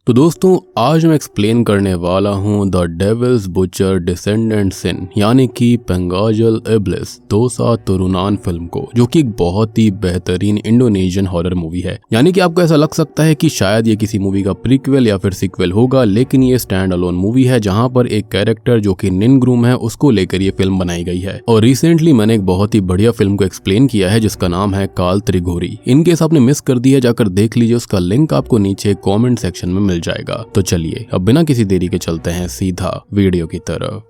तो दोस्तों आज मैं एक्सप्लेन करने वाला हूँ द डेविल्स बुचर डिसेंडेंट सिन यानी कि पेंगाजल इब्लिस दोसा तुरुनान फिल्म को, जो कि एक बहुत ही बेहतरीन इंडोनेशियन हॉरर मूवी है। यानी कि आपको ऐसा लग सकता है कि शायद ये किसी मूवी का प्रीक्वल या फिर सीक्वल होगा, लेकिन ये स्टैंड अलोन मूवी है जहाँ पर एक कैरेक्टर जो कि निनग्रूम है उसको लेकर ये फिल्म बनाई गई है। और रिसेंटली मैंने एक बहुत ही बढ़िया फिल्म को एक्सप्लेन किया है जिसका नाम है काल त्रिघोरी। इनकेस आपने मिस कर दिया जाकर देख लीजिए, उसका लिंक आपको नीचे कॉमेंट सेक्शन में मिल जाएगा। तो चलिए अब बिना किसी देरी के चलते हैं सीधा वीडियो की तरफ।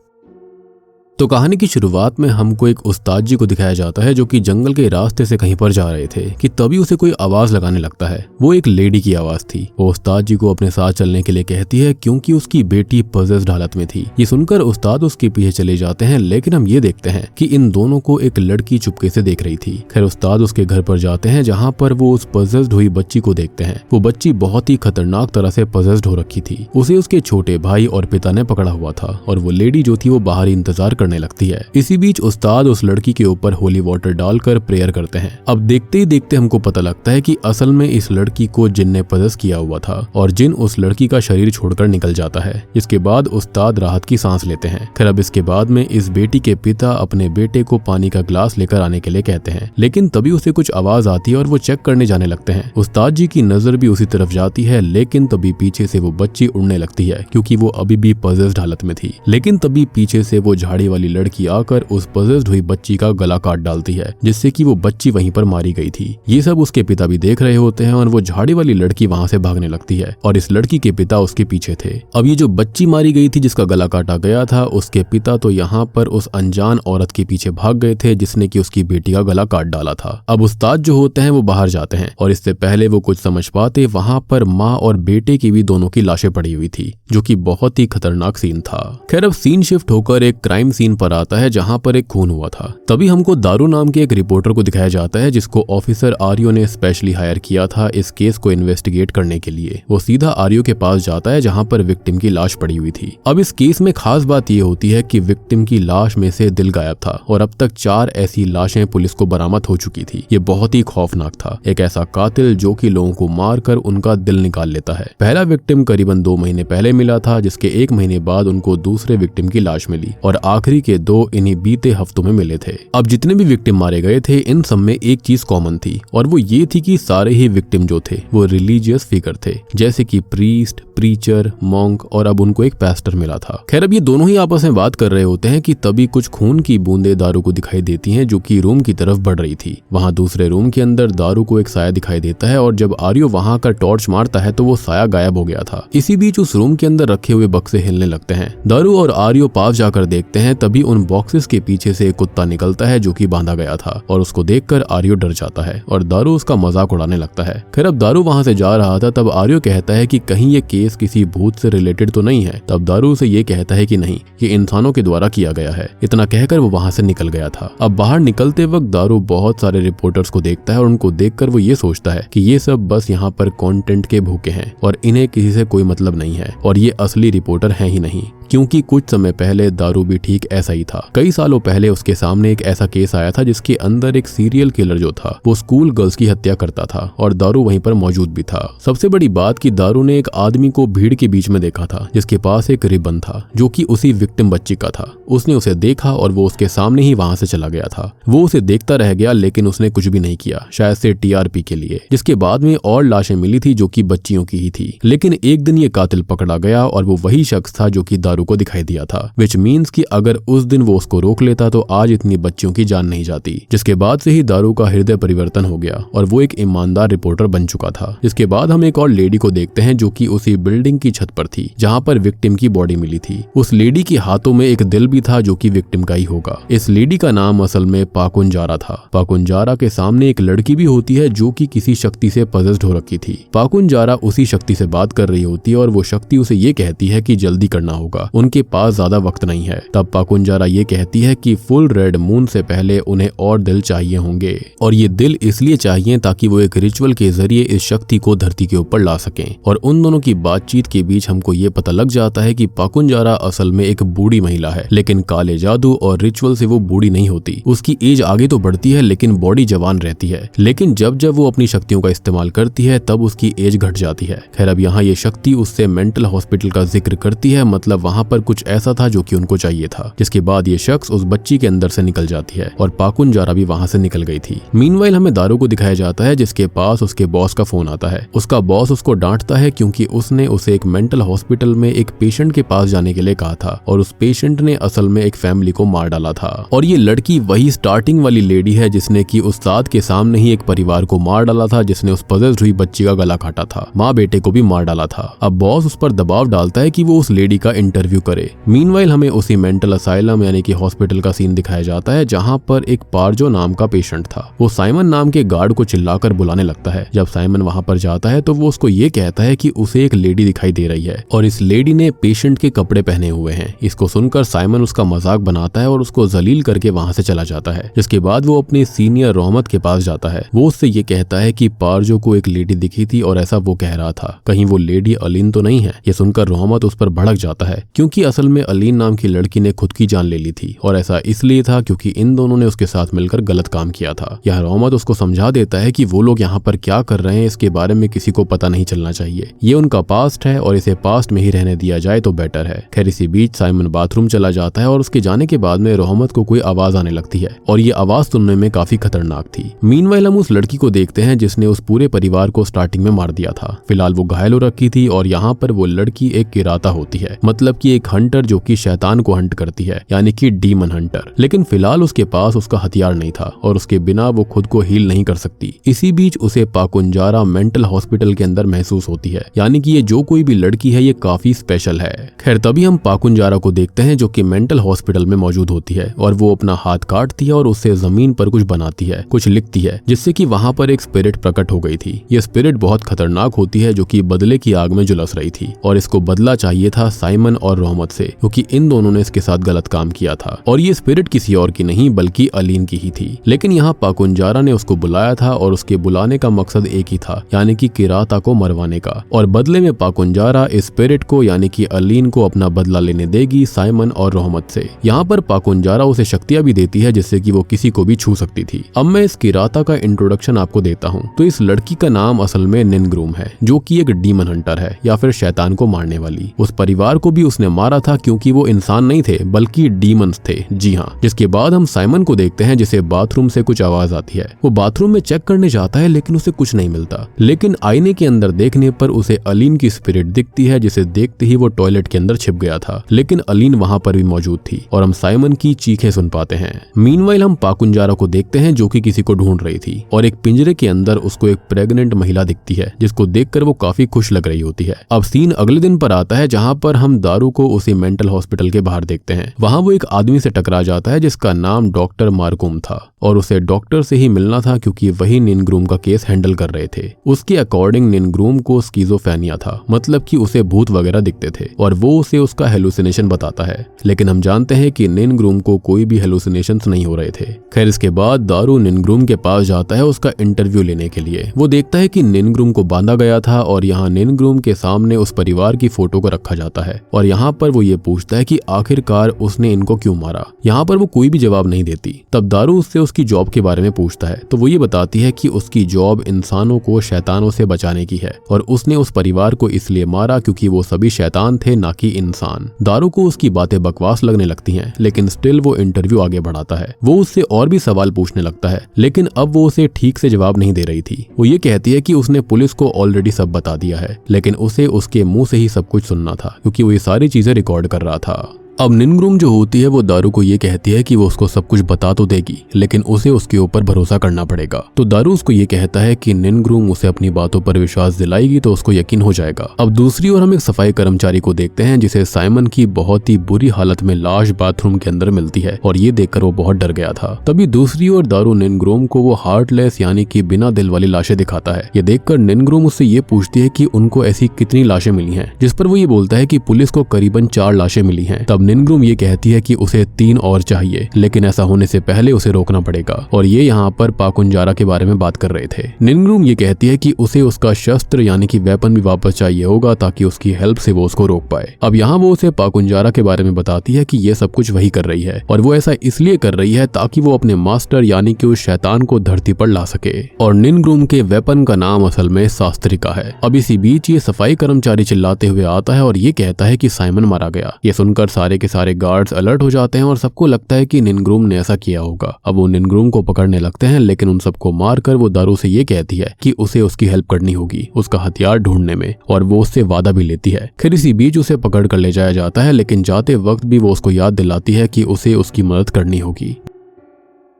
तो कहानी की शुरुआत में हमको एक उस्ताद जी को दिखाया जाता है जो कि जंगल के रास्ते से कहीं पर जा रहे थे कि तभी उसे कोई आवाज लगाने लगता है। वो एक लेडी की आवाज थी। वो उस्ताद जी को अपने साथ चलने के लिए कहती है क्योंकि उसकी बेटी पजेस्ड हालत में थी। ये सुनकर उस्ताद उसके पीछे चले जाते हैं, लेकिन हम ये देखते हैं कि इन दोनों को एक लड़की चुपके से देख रही थी। खैर उस्ताद उसके घर पर जाते हैं जहाँ पर वो उस पजेस्ड हुई बच्ची को देखते हैं। वो बच्ची बहुत ही खतरनाक तरह से पजेस्ड हो रखी थी। उसे उसके छोटे भाई और पिता ने पकड़ा हुआ था और वो लेडी जो थी वो बाहर इंतजार करने लगती है। इसी बीच उस्ताद उस लड़की के ऊपर होली वाटर डालकर प्रेयर करते हैं। अब देखते ही देखते हमको पता लगता है कि असल में इस लड़की को जिन ने पजेस किया हुआ था और जिन उस लड़की का शरीर छोड़कर निकल जाता है। इसके बाद उस्ताद राहत की सांस लेते हैं। खैर अब इसके बाद में इस बेटी के पिता अपने बेटे को पानी का ग्लास लेकर आने के लिए कहते हैं, लेकिन तभी उसे कुछ आवाज आती है और वो चेक करने जाने लगते हैं। उस्ताद जी की नजर भी उसी तरफ जाती है, लेकिन तभी पीछे से वो बच्ची उड़ने लगती है क्योंकि वो अभी भी पजेस्ड हालत में थी। लेकिन तभी पीछे से वो झाड़ी वाली लड़की आकर उस पजेस्ड हुई बच्ची का गला काट डालती है, जिससे कि वो बच्ची वहीं पर मारी गई थी। ये सब उसके पिता भी देख रहे होते हैं और वो झाड़ी वाली लड़की वहां से भागने लगती है और इस लड़की के पिता उसके पीछे थे। अब ये जो बच्ची मारी गई थी जिसका गला काटा गया था, उसके पिता तो यहाँ पर उस अनजान औरत के पीछे भाग गए थे जिसने कि उसकी बेटी का गला काट डाला था। अब उस्ताद जो होते हैं वो बाहर जाते हैं और इससे पहले वो कुछ समझ पाते वहां पर माँ और बेटे की भी दोनों की लाशें पड़ी हुई थी, जो कि बहुत ही खतरनाक सीन था। खैर अब सीन शिफ्ट होकर एक क्राइम सीन पर आता है जहाँ पर एक खून हुआ था। तभी हमको दारू नाम के एक रिपोर्टर को दिखाया जाता है जिसको ऑफिसर आर्यो ने स्पेशली हायर किया था इस केस को इन्वेस्टिगेट करने के लिए। वो सीधा आर्यो के पास जाता है जहां पर विक्टिम की लाश पड़ी हुई थी। अब इस केस में खास बात ये होती है कि विक्टिम की लाश में से दिल गायब था और अब तक 4 ऐसी लाशें पुलिस को बरामद हो चुकी थी। ये बहुत ही खौफनाक था। एक ऐसा कातिल जो कि लोगों को मारकर उनका दिल निकाल लेता है। पहला विक्टिम करीबन 2 महीने पहले मिला था, जिसके 1 महीने बाद उनको दूसरे विक्टिम की लाश मिली और आखिरी के 2 इन्हीं बीते हफ्तों में मिले थे। अब जितने भी विक्टिम मारे गए थे इन सब में एक चीज कॉमन थी और वो ये थी कि सारे ही विक्टिम जो थे वो रिलीजियस फिगर थे, जैसे कि प्रीस्ट, प्रीचर, मॉन्क और अब उनको एक पास्टर मिला था। खैर अब ये दोनों ही आपस में बात कर रहे होते हैं कि तभी कुछ खून की बूंदें दारू को दिखाई देती हैं जो कि रूम की तरफ बढ़ रही थी। वहां दूसरे रूम के अंदर दारू को एक साया दिखाई देता है और जब आर्यो वहां का टॉर्च मारता है तो वो साया गायब हो गया था। इसी बीच उस रूम के अंदर रखे हुए बक्से हिलने लगते हैं। दारू और आर्यो पास जाकर देखते हैं, तभी उन बॉक्सेस के पीछे से एक कुत्ता निकलता है जो कि बांधा गया था और उसको देखकर आर्यो डर जाता है और दारू उसका मजाक उड़ाने लगता है। खैर अब दारू वहां से जा रहा था तब आर्यो कहता है कि कहीं ये केस किसी भूत से रिलेटेड तो नहीं है। तब दारू उसे ये कहता है कि नहीं, ये इंसानों के द्वारा किया गया है। इतना कहकर वो वहां से निकल गया था। अब बाहर निकलते वक्त दारू बहुत सारे रिपोर्टर्स को देखता है और उनको देखकर वो ये सोचता है कि ये सब बस यहाँ पर कंटेंट के भूखे हैं और इन्हें किसी से कोई मतलब नहीं है और ये असली रिपोर्टर हैं ही नहीं, क्योंकि कुछ समय पहले दारू भी ठीक ऐसा ही था। कई सालों पहले उसके सामने एक ऐसा केस आया था जिसके अंदर एक सीरियल किलर जो था वो स्कूल गर्ल्स की हत्या करता था और दारू वहीं पर मौजूद भी था। सबसे बड़ी बात कि दारू ने एक आदमी को भीड़ के बीच में देखा था जिसके पास एक रिबन था जो कि उसी विक्टिम बच्ची का था। उसने उसे देखा और वो उसके सामने ही वहां से चला गया था। वो उसे देखता रह गया लेकिन उसने कुछ भी नहीं किया, शायद से टीआरपी के लिए। जिसके बाद में और लाशें मिली थी जो कि बच्चियों की ही थी, लेकिन एक दिन ये कातिल पकड़ा गया और वो वही शख्स था जो कि दारू को दिखाई दिया था। विच मीन्स कि अगर उस दिन वो उसको रोक लेता तो आज इतनी बच्चियों की जान नहीं जाती। जिसके बाद से ही दारू का हृदय परिवर्तन हो गया और वो एक ईमानदार रिपोर्टर बन चुका था। इसके बाद हम एक और लेडी को देखते हैं जो कि उसी बिल्डिंग की छत पर थी जहां पर विक्टिम की बॉडी मिली थी। उस लेडी के हाथों में एक दिल भी था जो कि विक्टिम का ही होगा। इस लेडी का नाम असल में पाकुंजारा था। पाकुंजारा के सामने एक लड़की भी होती है जो कि किसी शक्ति से पजेस्ड हो रखी थी। पाकुंजारा उसी शक्ति से बात कर रही होती है और वो शक्ति उसे ये कहती है कि जल्दी करना होगा होगा, उनके पास ज्यादा वक्त नहीं है। तब पाकुंजारा ये कहती है कि फुल रेड मून से पहले उन्हें और दिल चाहिए होंगे, और ये दिल इसलिए चाहिए ताकि वो एक रिचुअल के जरिए इस शक्ति को धरती के ऊपर ला सकें। और उन दोनों की बातचीत के बीच हमको ये पता लग जाता है कि पाकुंजारा असल में एक बूढ़ी महिला है, लेकिन काले जादू और रिचुअल से वो बूढ़ी नहीं होती। उसकी एज आगे तो बढ़ती है लेकिन बॉडी जवान रहती है, लेकिन जब जब वो अपनी शक्तियों का इस्तेमाल करती है तब उसकी एज घट जाती है। खैर, अब यहाँ ये शक्ति उससे मेंटल हॉस्पिटल का जिक्र करती है, मतलब वहाँ पर कुछ ऐसा था जो कि उनको चाहिए था, जिसके बाद ये शख्स उस बच्ची के अंदर से निकल जाती है और पाकुंजारा भी वहाँ से निकल गई थी। मीनवाइल हमें दारू को दिखाया जाता है, जिसके पास उसके बॉस का फोन आता है। उसका बॉस उसको डांटता है क्योंकि उसने उसे एक मेंटल हॉस्पिटल में एक पेशेंट के पास जाने के लिए कहा था और उस पेशेंट ने असल में एक फैमिली को मार डाला था। और ये लड़की वही स्टार्टिंग वाली लेडी है जिसने कि उस्ताद के सामने ही एक परिवार को मार डाला था, जिसने उस पजेस्ड हुई बच्ची का गला काटा था, माँ बेटे को भी मार डाला था। अब बॉस उस पर दबाव डालता है कि वो उस लेडी का इंटरव्यू करे। मीनवाइल हमें उसी मेंटल असाइलम यानी कि हॉस्पिटल का सीन दिखाया जाता है जहाँ पर एक पार्जो नाम का पेशेंट था। वो साइमन नाम के गार्ड को चिल्लाकर बुलाने लगता है। जब साइमन वहाँ पर जाता है तो वो उसको ये कहता है कि उसे एक लेडी दिखाई दे रही है और इस लेडी ने पेशेंट के कपड़े पहने हुए हैं। इसको सुनकर साइमन उसका मजाक बनाता है और उसको जलील करके वहाँ से चला जाता है। जिसके बाद वो अपने सीनियर रोहमत के पास जाता है। वो उससे ये कहता है कि पार्जो को एक लेडी दिखी थी और ऐसा वो कह रहा था, कहीं वो लेडी अलीन तो नहीं है। ये सुनकर रोहमत उस पर भड़क जाता है क्योंकि असल में अलीन नाम की लड़की ने खुद की जान ले ली थी और ऐसा इसलिए था क्योंकि इन दोनों ने उसके साथ मिलकर गलत काम किया था। यह रोहमत उसको समझा देता है कि वो लोग यहाँ पर क्या कर रहे हैं इसके बारे में किसी को पता नहीं चलना चाहिए। ये उनका पास्ट है और इसे पास्ट में ही रहने दिया जाए तो बेटर है। खैर, इसी बीच साइमन बाथरूम चला जाता है और उसके जाने के बाद में रोहमत को कोई आवाज आने लगती है और ये आवाज सुनने में काफी खतरनाक थी। मीनवाइल हम उस लड़की को देखते हैं जिसने उस पूरे परिवार को स्टार्टिंग में मार दिया था। फिलहाल वो घायल हो रखी थी और यहाँ पर वो लड़की एक किराता होती है, मतलब कि एक हंटर जो कि शैतान को हंट करती है, यानी कि डीमन हंटर। लेकिन फिलहाल उसके पास उसका हथियार नहीं था और उसके बिना वो खुद को हील नहीं कर सकती। इसी बीच उसे पाकुंजारा मेंटल हॉस्पिटल के अंदर महसूस होती है, यानी कि ये जो कोई भी लड़की है ये काफी स्पेशल है। खैर, तभी हम पाकुंजारा को देखते हैं जो कि मेंटल हॉस्पिटल में मौजूद होती है और वो अपना हाथ काटती है और उससे जमीन पर कुछ बनाती है, कुछ लिखती है, जिससे कि वहां पर एक स्पिरिट प्रकट हो गई थी। ये स्पिरिट बहुत खतरनाक होती है जो कि बदले की आग में झुलस रही थी और इसको बदला चाहिए था साइमन और रोहमत से, क्योंकि इन दोनों ने इसके साथ गलत काम किया था। और ये स्पिरिट किसी और की नहीं बल्कि अलीन की ही थी। लेकिन यहाँ पाकुंजारा ने उसको बुलाया था और उसके बुलाने का मकसद एक ही था, यानी कि किराता को मरवाने का। और बदले में पाकुंजारा इस स्पिरिट को यानी कि अलीन को अपना बदला लेने देगी साइमन और रोहमत से। यहाँ पर पाकुंजारा उसे शक्तियां भी देती है जिससे कि वो किसी को भी छू सकती थी। अब मैं इस किराता का इंट्रोडक्शन आपको देता हूँ। तो इस लड़की का नाम असल में निनग्रूम है, जो कि एक डीमन हंटर है या फिर शैतान को मारने वाली। उस परिवार को भी उसने मारा था क्योंकि वो इंसान नहीं थे बल्कि डीमंस थे। जी हाँ। जिसके बाद हम साइमन को देखते हैं जिसे बाथरूम से कुछ आवाज आती है। वो बाथरूम में चेक करने जाता है लेकिन उसे कुछ नहीं मिलता। लेकिन आईने के अंदर देखने पर उसे अलीन की स्पिरिट दिखती है, जिसे देखते ही वो टॉयलेट के अंदर छिप गया था। लेकिन अलीन वहां पर भी मौजूद थी और हम साइमन की चीखें सुन पाते हैं। मीनवाइल हम पाकुंजारा को देखते हैं जो कि किसी को ढूंढ रही थी और एक पिंजरे के अंदर उसको एक प्रेग्नेंट महिला दिखती है जिसको देखकर वो काफी खुश लग रही होती है। अब सीन अगले दिन पर आता है जहाँ पर हम दारू को उसी मेंटल हॉस्पिटल के बाहर देखते हैं। वहाँ वो एक आदमी से टकरा जाता है जिसका नाम डॉक्टर मार्कुम था और उसे डॉक्टर से ही मिलना था क्योंकि वही निनग्रूम का केस हैंडल कर रहे थे। उसके अकॉर्डिंग निनग्रूम को स्किज़ोफ्रेनिया था, मतलब कि उसे भूत वगैरह दिखते थे और वो उसे उसका हेलुसिनेशन बताता है। लेकिन हम जानते हैं कि निनग्रूम को कोई भी हेलुसिनेशंस नहीं हो रहे थे। खैर, इसके बाद दारू निनग्रूम के पास जाता है उसका इंटरव्यू लेने के लिए। वो देखता है कि निनग्रूम को बांधा गया था और यहाँ निनग्रूम के सामने उस परिवार की फोटो को रखा जाता है और यहाँ पर वो ये पूछता है कि आखिरकार उसने इनको क्यों मारा। यहाँ पर वो कोई भी जवाब नहीं देती। तब दारू उससे उसकी जॉब के बारे में पूछता है तो वो ये बताती है कि उसकी जॉब इंसानों को शैतानों से बचाने की है और उसने उस परिवार को इसलिए मारा क्योंकि वो सभी शैतान थे ना कि इंसान। दारू को उसकी बातें बकवास लगने लगती हैं, लेकिन स्टिल वो इंटरव्यू आगे बढ़ाता है। वो उससे और भी सवाल पूछने लगता है लेकिन अब वो उसे ठीक से जवाब नहीं दे रही थी। वो ये कहती है कि उसने पुलिस को ऑलरेडी सब बता दिया है, लेकिन उसे उसके मुंह से ही सब कुछ सुनना था क्योंकि वो ये सारी चीजें रिकॉर्ड कर रहा था। अब निनग्रुम जो होती है वो दारू को ये कहती है कि वो उसको सब कुछ बता तो देगी, लेकिन उसे उसके ऊपर भरोसा करना पड़ेगा। तो दारू उसको ये कहता है कि निनग्रुम उसे अपनी बातों पर विश्वास दिलाएगी तो उसको यकीन हो जाएगा। अब दूसरी ओर हम एक सफाई कर्मचारी को देखते हैं जिसे साइमन की बहुत ही बुरी हालत में लाश बाथरूम के अंदर मिलती है और ये देखकर वो बहुत डर गया था। तभी दूसरी ओर दारू निनग्रुम को वो हार्टलेस यानी कि बिना दिल वाली लाशें दिखाता है। ये देखकर निनग्रुम उससे ये पूछती है कि उनको ऐसी कितनी लाशें मिली हैं, जिस पर वो ये बोलता है कि पुलिस को करीबन 4 लाशें मिली हैं। तब निनग्रुम ये कहती है कि उसे 3 और चाहिए, लेकिन ऐसा होने से पहले उसे रोकना पड़ेगा। और ये यहाँ पर पाकुंजारा के बारे में बात कर रहे थे। निनग्रुम ये कहती है कि उसे उसका शस्त्र यानी कि वेपन भी वापस चाहिए होगा ताकि उसकी हेल्प से वो उसको रोक पाए। अब यहाँ वो उसे पाकुंजारा के बारे में बताती है कि ये सब कुछ वही कर रही है और वो ऐसा इसलिए कर रही है ताकि वो अपने मास्टर यानी कि उस शैतान को धरती पर ला सके। और निनग्रुम के वेपन का नाम असल में शास्त्रिका है। अब इसी बीच ये सफाई कर्मचारी चिल्लाते हुए आता है और ये कहता है कि साइमन मारा गया। ये सुनकर सारे के सारे गार्ड्स अलर्ट हो जाते हैं और सबको लगता है कि निनग्रुम ने ऐसा किया होगा। अब वो निनग्रुम को पकड़ने लगते हैं, लेकिन उन सबको मारकर वो दारू से ये कहती है कि उसे उसकी हेल्प करनी होगी उसका हथियार ढूंढने में, और वो उससे वादा भी लेती है। फिर इसी बीच उसे पकड़ कर ले जाया जाता है, लेकिन जाते वक्त भी वो उसको याद दिलाती है कि उसे उसकी मदद करनी होगी।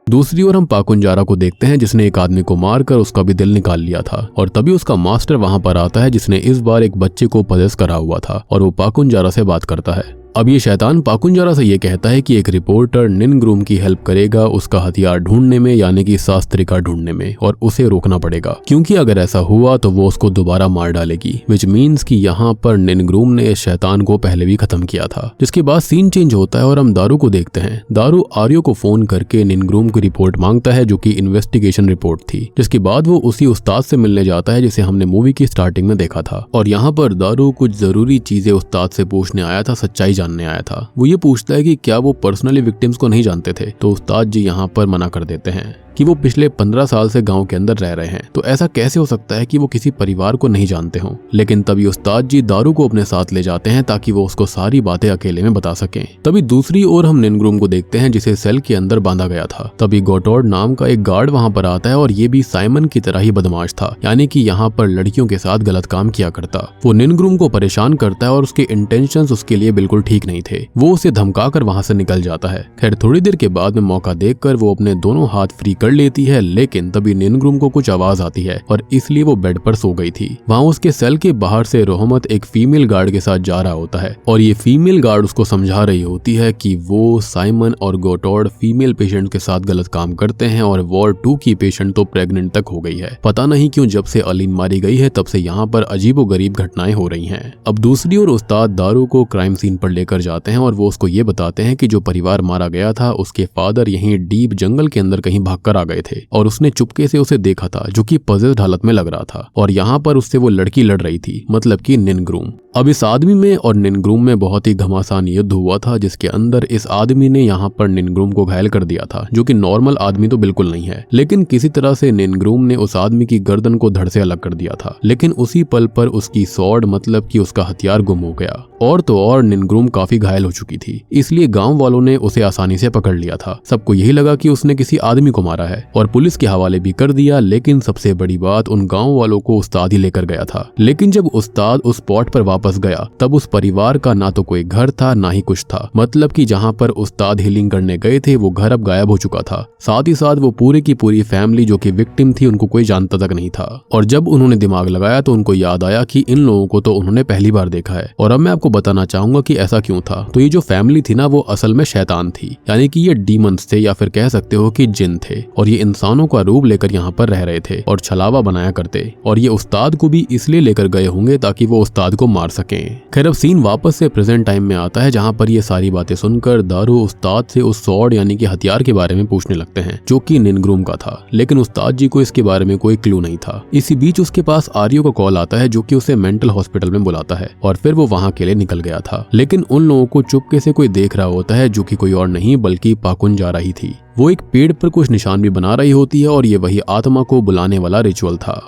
दूसरी ओर हम पाकुंजारा को देखते हैं जिसने एक आदमी को मारकर उसका भी दिल निकाल लिया था, और तभी उसका मास्टर वहां पर आता है जिसने इस बार एक बच्चे को पजेस करा हुआ था, और वो पाकुंजारा से बात करता है। अब ये शैतान पाकुंजारा से ये कहता है कि एक रिपोर्टर निनग्रुम की हेल्प करेगा उसका हथियार ढूंढने में यानी कि शास्त्रिका ढूंढने में, और उसे रोकना पड़ेगा क्योंकि अगर ऐसा हुआ तो वो उसको दोबारा मार डालेगी, विच मीन्स कि यहाँ पर निनग्रुम ने इस शैतान को पहले भी खत्म किया था। जिसके बाद सीन चेंज होता है और हम दारू को देखते हैं। दारू आर्यो को फोन करके निनग्रुम की रिपोर्ट मांगता है जो कि इन्वेस्टिगेशन रिपोर्ट थी, जिसके बाद वो उसी उस्ताद से मिलने जाता है जिसे हमने मूवी की स्टार्टिंग में देखा था। और यहाँ पर दारू कुछ जरूरी चीजें उस्ताद से पूछने आया था, सच्चाई जानने आया था। वो ये पूछता है कि क्या वो पर्सनली विक्टिम्स को नहीं जानते थे, तो उस्ताद जी यहाँ पर मना कर देते हैं कि वो पिछले 15 साल से गांव के अंदर रह रहे हैं, तो ऐसा कैसे हो सकता है कि वो किसी परिवार को नहीं जानते हों। लेकिन तभी उस्ताद जी दारू को अपने साथ ले जाते हैं ताकि वो उसको सारी बातें अकेले में बता सकें। तभी दूसरी ओर हम निनग्रुम को देखते हैं जिसे सेल के अंदर बांधा गया था। तभी गोटोर्ड नाम का एक गार्ड वहां पर आता है और ये भी साइमन की तरह ही बदमाश था, यानी कि यहाँ पर लड़कियों के साथ गलत काम किया करता। वो निनग्रुम को परेशान करता है और उसके इंटेंशंस उसके लिए बिल्कुल ठीक नहीं थे। वो उसे धमकाकर वहां से निकल जाता है। खैर थोड़ी देर के बाद में मौका देखकर वो अपने दोनों हाथ फ्री कर लेती है, लेकिन तभी निनग्रुम को कुछ आवाज आती है और इसलिए वो बेड पर सो गई थी। वहां उसके सेल के बाहर से रोहमत एक फीमेल गार्ड के साथ जा रहा होता है और ये फीमेल गार्ड उसको समझा रही होती है कि वो साइमन और गोटोर्ड फीमेल पेशेंट के साथ गलत काम करते हैं और वॉर्ड 2 की पेशेंट तो प्रेग्नेंट तक हो गई है। पता नहीं क्यों जब से अलीन मारी गई है तब से यहाँ पर अजीबोगरीब घटनाएं हो रही हैं। अब दूसरी ओर उस्ताद दारू को क्राइम सीन पर लेकर जाते हैं और वो उसको ये बताते हैं कि जो परिवार मारा गया था उसके फादर यहीं डीप जंगल के अंदर कहीं भागकर आ गए थे और उसने चुपके से उसे देखा था जो कि पजेस्ड हालत में लग रहा था, और यहाँ पर उससे वो लड़की लड़ रही थी, मतलब कि निनग्रुम। अब इस आदमी में और निनग्रुम में बहुत ही घमासान युद्ध हुआ था जिसके अंदर इस आदमी ने यहाँ पर निनग्रुम को घायल कर दिया था, जो कि नॉर्मल आदमी तो बिल्कुल नहीं है। लेकिन किसी तरह से निनग्रुम ने उस आदमी की गर्दन को धड़ से अलग कर दिया था, लेकिन उसी पल पर उसकी सॉर्ड मतलब कि उसका हथियार गुम हो गया। और तो और निनग्रुम काफी घायल हो चुकी थी, इसलिए गांव वालों ने उसे आसानी से पकड़ लिया था। सबको यही लगा कि उसने किसी आदमी को मारा है और पुलिस के हवाले भी कर दिया। लेकिन सबसे बड़ी बात, उन गांव वालों को उस्ताद ही लेकर गया था। लेकिन जब उस्ताद उस स्पॉट पर वापस गया तब उस परिवार का ना तो कोई घर था ना ही कुछ था, मतलब कि जहां पर उस्ताद हीलिंग करने गए थे वो घर अब गायब हो चुका था। साथ ही साथ वो पूरी की पूरी फैमिली जो कि विक्टिम थी उनको कोई जानता तक नहीं था। और जब उन्होंने दिमाग लगाया तो उनको याद आया कि इन लोगों को तो उन्होंने पहली बार देखा है। और अब मैं आपको बताना चाहूंगा कि ऐसा क्यों था। तो ये जो फैमिली थी ना वो असल में शैतान थी, यानी कि ये डीमंस थे या फिर कह सकते हो कि जिन थे, और ये इंसानों का रूप लेकर यहाँ पर रह रहे थे और छलावा बनाया करते। और ये उस्ताद को भी इसलिए लेकर गए होंगे ताकि वो उस्ताद को मार सकें। खैर अब सीन वापस से प्रेजेंट टाइम में आता है जहाँ पर ये सारी बातें सुनकर दारू उस्ताद से उस सॉर्ड यानी कि हथियार के बारे में पूछने लगते हैं जो कि निनग्रुम का था, लेकिन उस्ताद जी को इसके बारे में कोई क्लू नहीं था। इसी बीच उसके पास आर्यो का कॉल आता है जो कि उसे मेंटल हॉस्पिटल में बुलाता है और फिर वो वहाँ के लिए निकल गया था। लेकिन उन लोगों को चुपके से कोई देख रहा होता है जो कि कोई और नहीं बल्कि पाकुंजारा ही थी। वो एक पेड़ पर कुछ निशान भी बना रही होती है और ये वही आत्मा को बुलाने वाला रिचुअल था।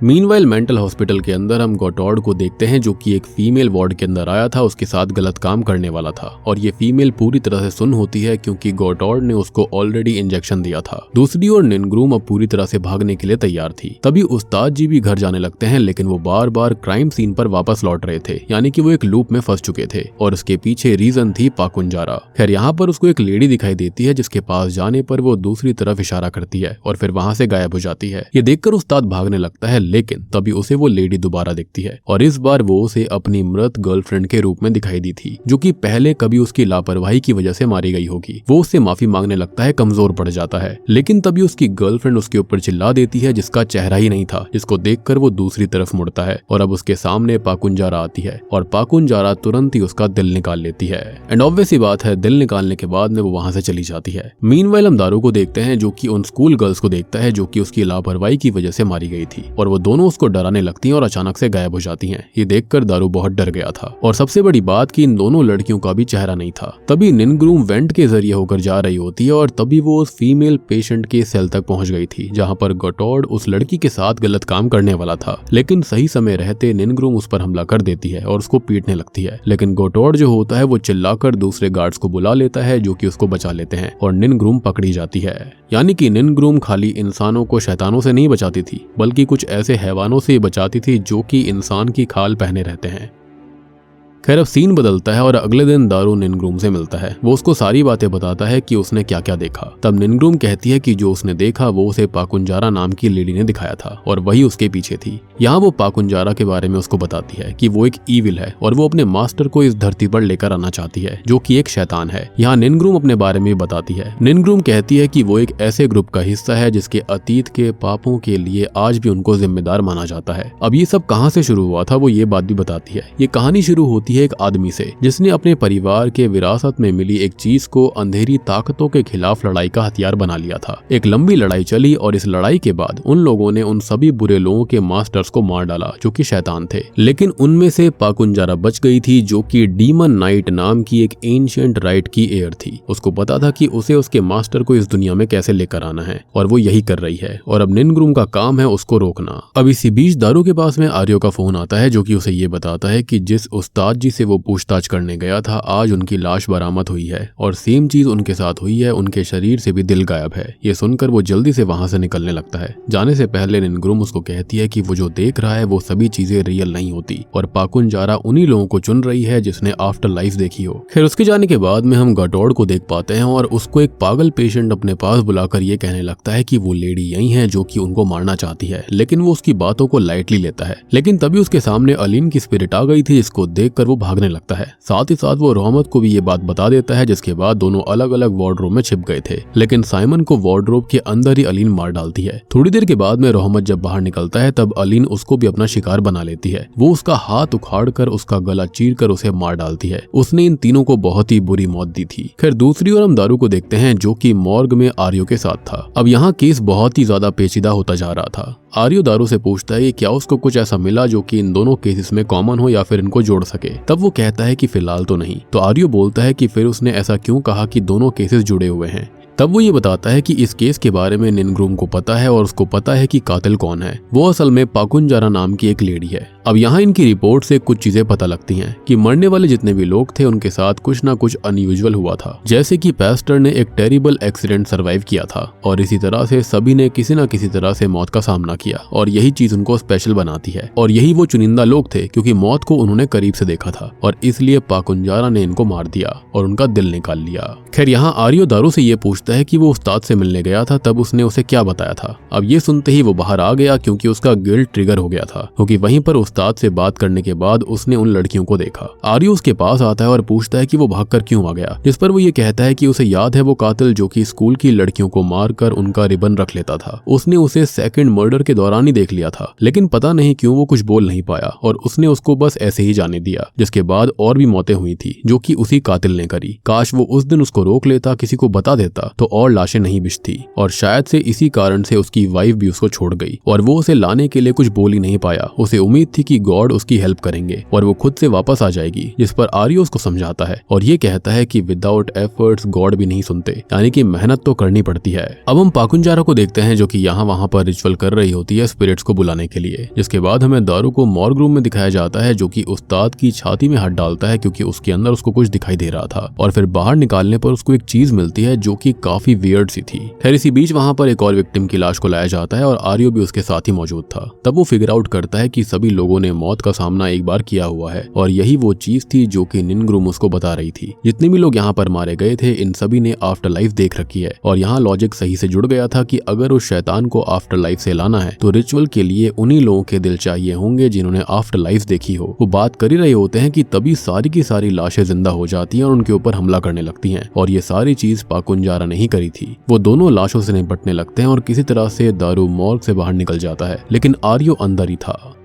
मीनवाइल मेंटल हॉस्पिटल के अंदर हम गॉटॉर्ड को देखते हैं जो कि एक फीमेल वार्ड के अंदर आया था, उसके साथ गलत काम करने वाला था और ये फीमेल पूरी तरह से सुन्न होती है क्योंकि गॉटॉर्ड ने उसको ऑलरेडी इंजेक्शन दिया था। दूसरी ओर निनग्रूम अब पूरी तरह से भागने के लिए तैयार थी। तभी उस्ताद जी भी घर जाने लगते हैं, लेकिन वो बार बार क्राइम सीन पर वापस लौट रहे थे, यानी कि वो एक लूप में फंस चुके थे और उसके पीछे रीजन थी पाकुंजारा। खैर यहाँ पर उसको एक लेडी दिखाई देती है जिसके पास जाने पर वो दूसरी तरफ इशारा करती है और फिर वहां से गायब हो जाती है। ये देखकर उस्ताद भागने लगता है, लेकिन तभी उसे वो लेडी दोबारा दिखती है और इस बार वो उसे अपनी मृत गर्लफ्रेंड के रूप में दिखाई दी थी, जो कि पहले कभी उसकी लापरवाही की वजह से मारी गई होगी। वो उससे माफी मांगने लगता है, कमजोर पड़ जाता है, लेकिन तभी उसकी गर्लफ्रेंड उसके ऊपर चिल्ला देती है जिसका चेहरा ही नहीं था, जिसको देखकर वो दूसरी तरफ मुड़ता है और अब उसके सामने पाकुंजारा आती है और पाकुंजारा तुरंत ही उसका दिल निकाल लेती है। एंड ऑब्वियस सी बात है, दिल निकालने के बाद में वो वहां से चली जाती है। मीनवाइल हम दारू को देखते हैं जो कि उन स्कूल गर्ल्स को देखता है जो कि उसकी लापरवाही की वजह से मारी गई थी और वो दोनों उसको डराने लगती हैं और अचानक से गायब हो जाती हैं। ये देखकर दारू बहुत डर गया था और सबसे बड़ी बात कि इन दोनों लड़कियों का भी चेहरा नहीं था। तभी निनग्रूम वेंट के जरिए होकर जा रही होती है और तभी वो उस फीमेल पेशेंट के सेल तक पहुंच गई थी जहां पर गॉटॉर्ड उस लड़की के साथ गलत काम करने वाला था, लेकिन सही समय रहते निनग्रूम उस पर हमला कर देती है और उसको पीटने लगती है। लेकिन गॉटॉर्ड जो होता है वो चिल्लाकर दूसरे गार्ड्स को बुला लेता है जो कि उसको बचा लेते हैं और निनग्रूम पकड़ी जाती है। यानी कि निनग्रूम खाली इंसानों को शैतानों से नहीं बचाती थी, बल्कि कुछ ऐसे हैवानों से बचाती थी जो कि इंसान की खाल पहने रहते हैं। खैर अब सीन बदलता है और अगले दिन दारू निनग्रूम से मिलता है। वो उसको सारी बातें बताता है कि उसने क्या क्या देखा। तब निनग्रूम कहती है कि जो उसने देखा वो उसे पाकुंजारा नाम की लेडी ने दिखाया था और वही उसके पीछे थी। यहाँ वो पाकुंजारा के बारे में उसको बताती है कि वो एक ईविल है और वो अपने मास्टर को इस धरती पर लेकर आना चाहती है जो कि एक शैतान है। यहाँ निनग्रूम अपने बारे में बताती है। निनग्रूम कहती है कि वो एक ऐसे ग्रुप का हिस्सा है जिसके अतीत के पापों के लिए आज भी उनको जिम्मेदार माना जाता है। अब ये सब कहाँ से शुरू हुआ था वो ये बात भी बताती है। ये कहानी शुरू होती है एक आदमी से जिसने अपने परिवार के विरासत में मिली एक चीज को अंधेरी ताकतों के खिलाफ लड़ाई का हथियार बना लिया था। एक लंबी लड़ाई चली और इस लड़ाई के बाद उन लोगों ने उन सभी बुरे लोगों के मास्टर्स को मार डाला जो कि शैतान थे, लेकिन उनमें से पाकुंजारा बच गई थी जो कि डीमन नाइट नाम की एक एंशिएंट राइट की एयर थी। उसको पता था कि उसे उसके मास्टर को इस दुनिया में कैसे लेकर आना है और वो यही कर रही है और अब निनग्रूम का काम है उसको रोकना। अब इसी बीच दारू के पास में आर्यो का फोन आता है जो कि उसे ये बताता है कि जिस उस्ताद जी से वो पूछताछ करने गया था आज उनकी लाश बरामद हुई है और सेम चीज उनके साथ हुई है, उनके शरीर से भी दिल गायब है। ये सुनकर वो जल्दी से वहां से निकलने लगता है। जाने से पहले निनग्रूम उसको कहती है कि वो जो देख रहा है वो सभी चीजें रियल नहीं होती और पाकुंजारा उन्हीं लोगों को चुन रही है जिसने आफ्टर लाइफ देखी हो। फिर उसके जाने के बाद में हम गॉटॉर्ड को देख पाते हैं और उसको एक पागल पेशेंट अपने पास बुलाकर ये कहने लगता है कि वो लेडी यही है जो कि उनको मारना चाहती है, लेकिन वो उसकी बातों को लाइटली लेता है। लेकिन तभी उसके सामने अलीन की स्पिरिट आ गई थी जिसको देखकर वो भागने लगता है। साथ ही साथ वो रहमत को भी ये बात बता देता है, जिसके बाद दोनों अलग अलग वार्डरोब में छिप गए थे। लेकिन साइमन को वार्डरोब के अंदर ही अलीन मार डालती है। थोड़ी देर के बाद में रहमत जब बाहर निकलता है तब अलीन उसको भी अपना शिकार बना लेती है। वो उसका हाथ उखाड़कर उसका गला चीरकर उसे मार डालती है। उसने इन तीनों को बहुत ही बुरी मौत दी थी। खैर दूसरी ओर हम दारू को देखते हैं जो कि मॉर्ग में आर्यो के साथ था। अब यहाँ केस बहुत ही ज्यादा पेचीदा होता जा रहा था। आर्यो दारू से पूछता है कि क्या उसको कुछ ऐसा मिला जो कि इन दोनों केसेस में कॉमन हो या फिर इनको जोड़ सके। तब वो कहता है कि फिलहाल तो नहीं। तो आर्यो बोलता है कि फिर उसने ऐसा क्यों कहा कि दोनों केसेस जुड़े हुए हैं। तब वो ये बताता है कि इस केस के बारे में निनग्रूम को पता है और उसको पता है कि कातिल कौन है। वो असल में पाकुंजारा नाम की एक लेडी है। अब यहाँ इनकी रिपोर्ट से कुछ चीजें पता लगती हैं कि मरने वाले जितने भी लोग थे उनके साथ कुछ ना कुछ अनयूजुअल हुआ था, जैसे कि पेस्टर ने एक टेरिबल एक्सीडेंट सर्वाइव किया था और इसी तरह से सभी ने किसी न किसी तरह से मौत का सामना किया और यही चीज उनको स्पेशल बनाती है। और यही वो चुनिंदा लोग थे क्योंकि मौत को उन्होंने करीब से देखा था और इसलिए पाकुंजारा ने इनको मार दिया और उनका दिल निकाल लिया। खैर यहाँ आर्यो दारू से ये पूछता है कि वो उस्ताद से मिलने गया था तब उसने उसे क्या बताया था। अब ये सुनते ही वो बाहर आ गया क्योंकि उसका गिल्ट ट्रिगर हो गया था, क्योंकि वहीं पर उस्ताद से बात करने के बाद उसने उन लड़कियों को देखा। आर्यो उसके पास आता है और पूछता है कि वो भागकर क्यों आ गया, जिस पर वो ये कहता है कि उसे याद है वो कातिल जो कि स्कूल की लड़कियों को मारकर उनका रिबन रख लेता था। उसने उसे सेकंड मर्डर के दौरान ही देख लिया था, लेकिन पता नहीं क्यों वो कुछ बोल नहीं पाया और उसने उसको बस ऐसे ही जाने दिया। जिसके बाद और भी मौतें हुई थी जो कि उसी कातिल ने करी। काश वो उस दिन उसको रोक लेता, किसी को बता देता तो और लाशें नहीं बिछती और शायद से इसी कारण से उसकी वाइफ भी उसको छोड़ गई और वो उसे लाने के लिए कुछ बोल ही नहीं पाया। उसे उम्मीद थी कि गॉड उसकी हेल्प करेंगे और वो खुद से वापस आ जाएगी, जिस पर आर्यो उसको समझाता है और ये कहता है कि विदाउट एफर्ट्स गॉड भी नहीं सुनते, यानी कि मेहनत तो करनी पड़ती है। अब हम पाकुंजारा को देखते हैं जो कि यहाँ वहाँ पर रिचुअल कर रही होती है स्पिरिट्स को बुलाने के लिए, जिसके बाद हमें दारू को मॉर्ग रूम में दिखाया जाता है जो कि उस्ताद की छाती में हाथ डालता है क्योंकि उसके अंदर उसको कुछ दिखाई दे रहा था और फिर बाहर निकालने पर उसको एक चीज मिलती है जो कि काफी वियर्ड सी थी। खैर इसी बीच वहाँ पर एक और विक्टिम की लाश को लाया जाता है और आर्यो भी उसके साथ ही मौजूद था। तब वो फिगर आउट करता है कि सभी लोगों ने मौत का सामना एक बार किया हुआ है और यही वो चीज थी जो कि निनग्रुम उसको बता रही थी। जितने भी लोग यहाँ पर मारे गए थे इन सभी ने आफ्टर लाइफ देख रखी है और यहाँ लॉजिक सही से जुड़ गया था कि अगर उस शैतान को आफ्टर लाइफ से लाना है तो रिचुअल के लिए उन्हीं लोगों के दिल चाहिए होंगे जिन्होंने आफ्टर लाइफ देखी हो। वो बात कर ही रहे होते हैं कि तभी सारी की सारी लाशें जिंदा हो जाती हैं और उनके ऊपर हमला करने लगती हैं और ये सारी चीज पाकुंजारा नहीं करी थी। वो दोनों लाशों से निपटने लगते हैं और किसी तरह से दारू मॉर्ग से बाहर निकल जाता है, लेकिन आर्यो अंदर ही था।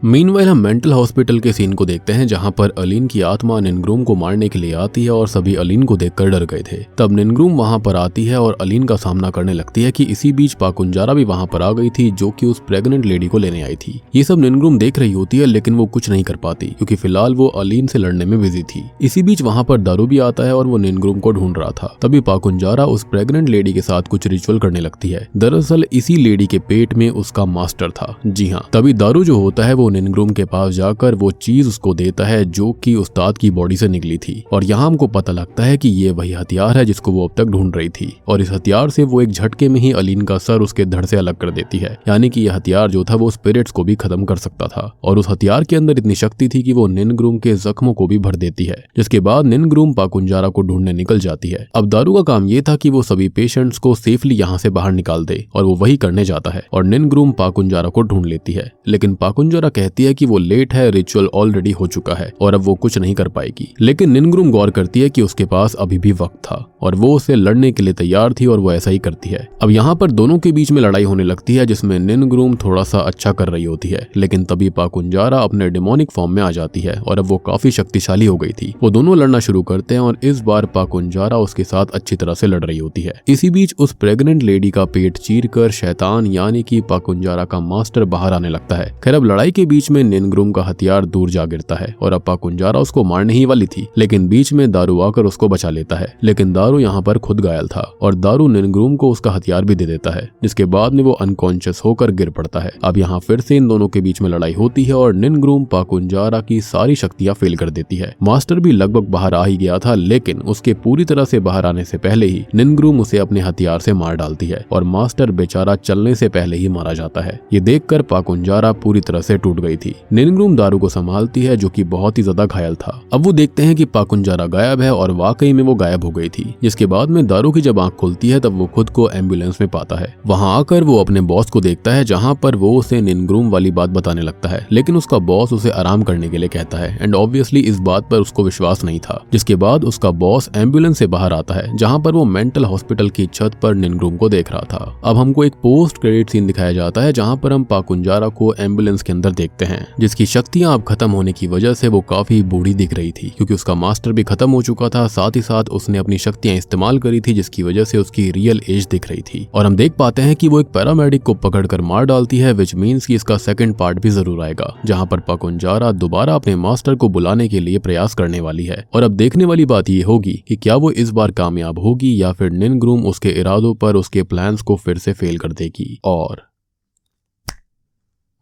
मीनवाइल हम मेंटल हॉस्पिटल के सीन को देखते हैं जहां पर अलीन की आत्मा निनग्रुम को मारने के लिए आती है और सभी अलीन को देखकर डर गए थे। तब निनग्रुम वहां पर आती है और अलीन का सामना करने लगती है कि इसी बीच पाकुंजारा भी वहां पर आ गई थी जो कि उस प्रेग्नेंट लेडी को लेने आई थी। ये सब निनग्रुम देख रही होती है लेकिन वो कुछ नहीं कर पाती क्योंकि फिलहाल वो अलीन से लड़ने में बिजी थी। इसी बीच वहां पर दारू भी आता है और वो निनग्रुम को ढूंढ रहा था। तभी पाकुंजारा उस प्रेग्नेंट लेडी के साथ कुछ रिचुअल करने लगती है। दरअसल इसी लेडी के पेट में उसका मास्टर था। जी हाँ, तभी दारू जो होता है वो निनग्रुम के पास जाकर वो चीज उसको देता है जो कि उस्ताद की बॉडी से निकली थी और यहाँ हमको पता लगता है कि ये वही हथियार है जिसको वो अब तक ढूंढ रही थी और इस हथियार से वो एक झटके में ही अलीन का सर उसके धड़ से अलग कर देती है। यानी कि यह हथियार जो था वो स्पिरिट्स को भी खत्म कर सकता था और उस हथियार के अंदर इतनी शक्ति थी कि वो निनग्रुम के जख्मों को भी भर देती है। जिसके बाद निनग्रुम पाकुंजारा को ढूंढने निकल जाती है। अब दारू का काम ये था कि वो सभी पेशेंट्स को सेफली यहाँ से बाहर निकाल दे और वो वही करने जाता है और निनग्रुम पाकुंजारा को ढूंढ लेती है। लेकिन पाकुंजारा कहती है कि वो लेट है, रिचुअल ऑलरेडी हो चुका है और अब वो कुछ नहीं कर पाएगी। लेकिन निनग्रुम गौर करती है कि उसके पास अभी भी वक्त था और वो उसे लड़ने के लिए तैयार थी और वो ऐसा ही करती है। अब यहाँ पर दोनों के बीच में लड़ाई होने लगती है जिसमें निनग्रुम थोड़ा सा अच्छा कर रही होती है, लेकिन तभी पाकुंजारा अपने डिमोनिक फॉर्म में आ जाती है और अब वो काफी शक्तिशाली हो गई थी। वो दोनों लड़ना शुरू करते हैं और इस बार पाकुंजारा उसके साथ अच्छी तरह से लड़ रही होती है। इसी बीच उस प्रेग्नेंट लेडी का पेट चीरकर शैतान यानी कि पाकुंजारा का मास्टर बाहर आने लगता है। खैर अब लड़ाई के बीच में निनग्रुम का हथियार दूर जा गिरता है और अब पाकुंजारा उसको मारने ही वाली थी, लेकिन बीच में दारू आकर उसको बचा लेता है। लेकिन दारू यहाँ पर खुद घायल था और दारू निनग्रुम को उसका हथियार भी दे देता है, जिसके बाद में वो अनकॉन्शियस होकर गिर पड़ता है। अब यहाँ फिर से इन दोनों के बीच में लड़ाई होती है और निनग्रुम पाकुंजारा की सारी शक्तियां फेल कर देती है। मास्टर भी लगभग बाहर आ ही गया था, लेकिन उसके पूरी तरह से बाहर आने से पहले ही निनग्रुम उसे अपने हथियार से मार डालती है और मास्टर बेचारा चलने से पहले ही मारा जाता है। ये देखकर पाकुंजारा पूरी तरह से टूट गई थी। निनग्रुम दारू को संभालती है जो कि बहुत ही ज्यादा घायल था। अब वो देखते हैं कि पाकुंजारा गायब है और वाकई में वो गायब हो गई थी। जिसके बाद में दारू की जब आंख खुलती है तब वो खुद को एम्बुलेंस में पाता है। वहां आकर वो अपने बॉस को देखता है जहां पर वो उसे निनग्रुम वाली बात बताने लगता है, लेकिन उसका बॉस उसे आराम करने के लिए कहता है एंड ऑब्वियसली इस बात पर उसको विश्वास नहीं था। जिसके बाद उसका बॉस एम्बुलेंस से बाहर आता है जहां पर वो मेंटल हॉस्पिटल की छत पर निनग्रुम को देख रहा था। अब हमको एक पोस्ट क्रेडिट सीन दिखाया जाता है जहां पर हम पाकुंजारा को एम्बुलेंस के अंदर देखते हैं, जिसकी शक्तियां अब खत्म होने की वजह से वो काफी बूढ़ी दिख रही थी क्योंकि उसका मास्टर भी खत्म हो चुका था। साथ ही साथ उसने अपनी शक्तियां इस्तेमाल करी थी जिसकी वजह से उसकी रियल एज दिख रही थी। और हम देख पाते हैं कि वो एक पैरामेडिक को पकड़कर मार डालती है, विच मीन्स कि इसका सेकंड पार्ट भी जरूर आएगा जहां पर पाकुंजारा दोबारा अपने मास्टर को बुलाने के लिए प्रयास करने वाली है। और अब देखने वाली बात ये होगी कि क्या वो इस बार कामयाब होगी या फिर निनग्रुम उसके इरादों पर उसके प्लान्स को फिर से फेल कर देगी। और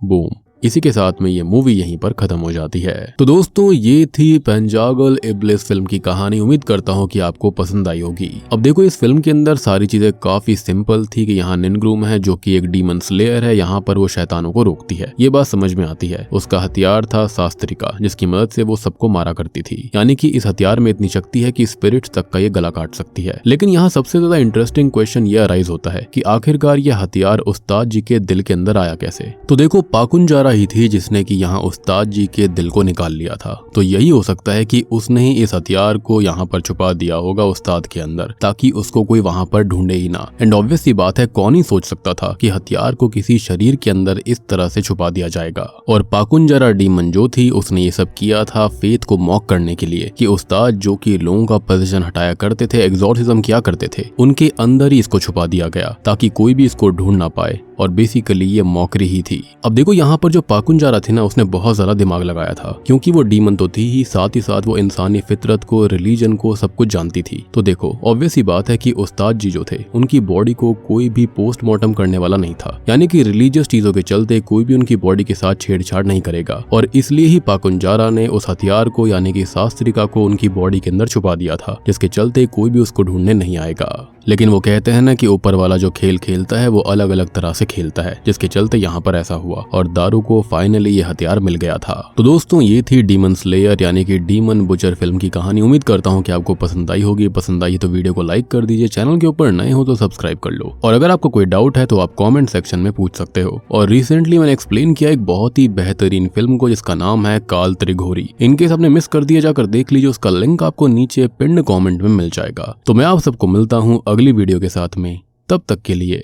बूम, इसी के साथ में ये मूवी यहीं पर खत्म हो जाती है। तो दोस्तों ये थी पेंजागल इब्लिस फिल्म की कहानी। उम्मीद करता हूँ कि आपको पसंद आई होगी। अब देखो इस फिल्म के अंदर सारी चीजें काफी सिंपल थी कि यहाँ निनग्रुम है जो कि एक डीमन स्लेयर है, यहाँ पर वो शैतानों को रोकती है, ये बात समझ में आती है। उसका हथियार था शास्त्रिका जिसकी मदद से वो सबको मारा करती थी, यानी कि इस हथियार में इतनी शक्ति है कि स्पिरिट्स तक का ये गला काट सकती है। लेकिन यहाँ सबसे ज्यादा इंटरेस्टिंग क्वेश्चन ये अराइज होता है कि आखिरकार यह हथियार उस्ताद जी के दिल के अंदर आया कैसे। तो देखो पाकुंजारा पाकुंजारा ही थी जिसने कि यहाँ उस्ताद जी के दिल को निकाल लिया था। तो यही हो सकता है कि उसने ही इस हथियार को यहाँ पर छुपा दिया होगा उस्ताद के अंदर, ताकि उसको कोई वहाँ पर ढूंढे ही ना। एंड ऑब्वियस सी बात है, कौन ही सोच सकता था कि हथियार को किसी शरीर के अंदर इस तरह से छुपा दिया जाएगा। और पाकुंजारा डीमन जो थी उसने ये सब किया था फेथ को मॉक करने के लिए कि उस्ताद जो कि लोगों का पोजीशन हटाया करते थे, एग्जॉर्सिज्म किया करते थे, उनके अंदर ही इसको छुपा दिया गया ताकि कोई भी इसको ढूंढ ना पाए। और बेसिकली ये मॉकरी ही थी। अब देखो यहाँ पर जो पाकुंजारा थी ना, उसने बहुत ज्यादा दिमाग लगाया था, क्योंकि वो डीमन तो थी ही साथ वो इंसानी फितरत को, रिलीजन को, सब कुछ जानती थी। तो देखो ऑब्वियस ही बात है कि उस्ताद जी जो थे उनकी बॉडी को कोई भी पोस्टमार्टम करने वाला नहीं था, यानी कि रिलीजियस चीजों के चलते कोई भी उनकी बॉडी के साथ छेड़छाड़ नहीं करेगा। और इसलिए ही पाकुंजारा ने उस हथियार को यानी कि शास्त्रिका को उनकी बॉडी के अंदर छुपा दिया था, जिसके चलते कोई भी उसको ढूंढने नहीं आएगा। लेकिन वो कहते हैं ना कि ऊपर वाला जो खेल खेलता है वो अलग अलग तरह से खेलता है, जिसके चलते यहाँ पर ऐसा हुआ और दारू को फाइनली ये हथियार मिल गया था। तो दोस्तों ये थी डीमन स्लेयर यानी कि डीमन बुचर फिल्म की कहानी। उम्मीद करता हूँ कि आपको पसंद आई होगी। पसंद आई तो वीडियो को लाइक कर दीजिए, चैनल के ऊपर नए हो तो सब्सक्राइब कर लो, और अगर आपको कोई डाउट है तो आप कॉमेंट सेक्शन में पूछ सकते हो। और रिसेंटली मैंने एक्सप्लेन किया एक बहुत ही बेहतरीन फिल्म को जिसका नाम है काल त्रिघोरी। इनकेस आपने मिस कर दिया जाकर देख लीजिए, उसका लिंक आपको नीचे पिन्ड कॉमेंट में मिल जाएगा। तो मैं आप सबको मिलता हूँ अगली वीडियो के साथ में, तब तक के लिए